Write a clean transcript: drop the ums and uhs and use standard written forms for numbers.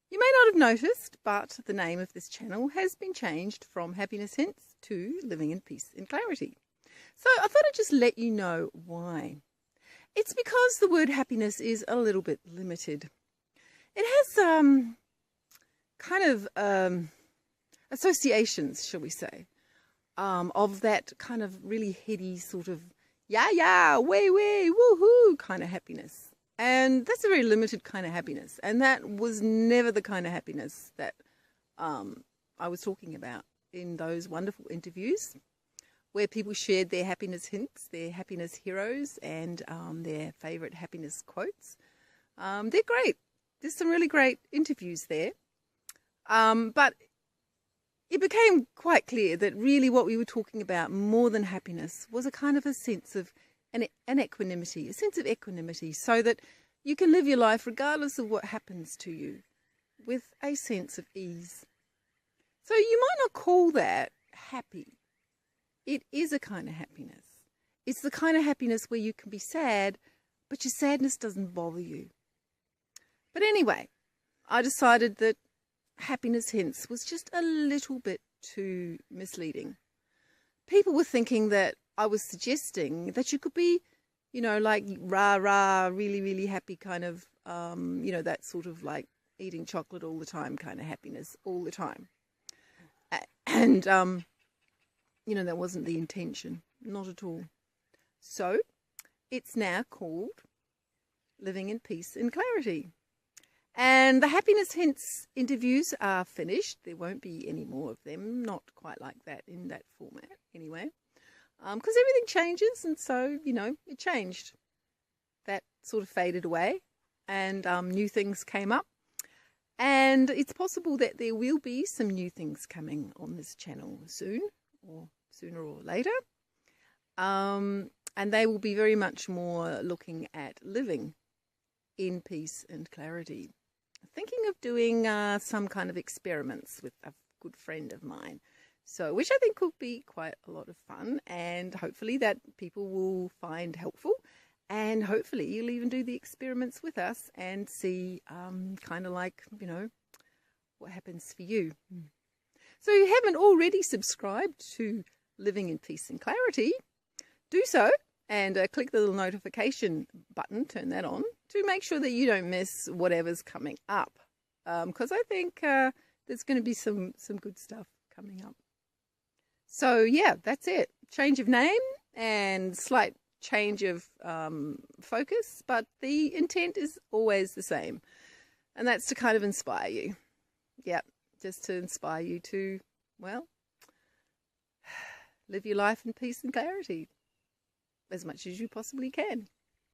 You may not have noticed, but the name of this channel has been changed from Happiness Hints to Living in Peace and Clarity. So I thought I'd just let you know why. It's because the word happiness is a little bit limited. It has associations, shall we say, of that kind of really heady sort of yeah, way, woohoo kind of happiness. And that's a very limited kind of happiness. And that was never the kind of happiness that I was talking about in those wonderful interviews where people shared their happiness hints, their happiness heroes, and their favourite happiness quotes. They're great. There's some really great interviews there. But it became quite clear that really what we were talking about more than happiness was a kind of a sense of an equanimity, a sense of equanimity, so that you can live your life regardless of what happens to you with a sense of ease. So you might not call that happy. It is a kind of happiness. It's the kind of happiness where you can be sad, but your sadness doesn't bother you. But anyway, I decided that Happiness Hints was just a little bit too misleading. People were thinking that I was suggesting that you could be, like rah, really happy kind of, that sort of like eating chocolate all the time kind of happiness all the time. And, that wasn't the intention, not at all. So it's now called Living in Peace and Clarity. And the Happiness Hints interviews are finished. There won't be any more of them, not quite like that in that format anyway. Because everything changes, and so, it changed. That sort of faded away, and new things came up. And it's possible that there will be some new things coming on this channel soon, or sooner or later. And they will be very much more looking at living in peace and clarity. Thinking of doing some kind of experiments with a good friend of mine. So, which I think could be quite a lot of fun, and hopefully that people will find helpful, and hopefully you'll even do the experiments with us and see kind of like, what happens for you. So if you haven't already subscribed to Living in Peace and Clarity, do so, and click the little notification button, turn that on, to make sure that you don't miss whatever's coming up. Because I think there's going to be some good stuff coming up. So yeah, that's it. Change of name and slight change of focus, but the intent is always the same. And that's to kind of inspire you. Yeah, just to inspire you to, live your life in peace and clarity as much as you possibly can.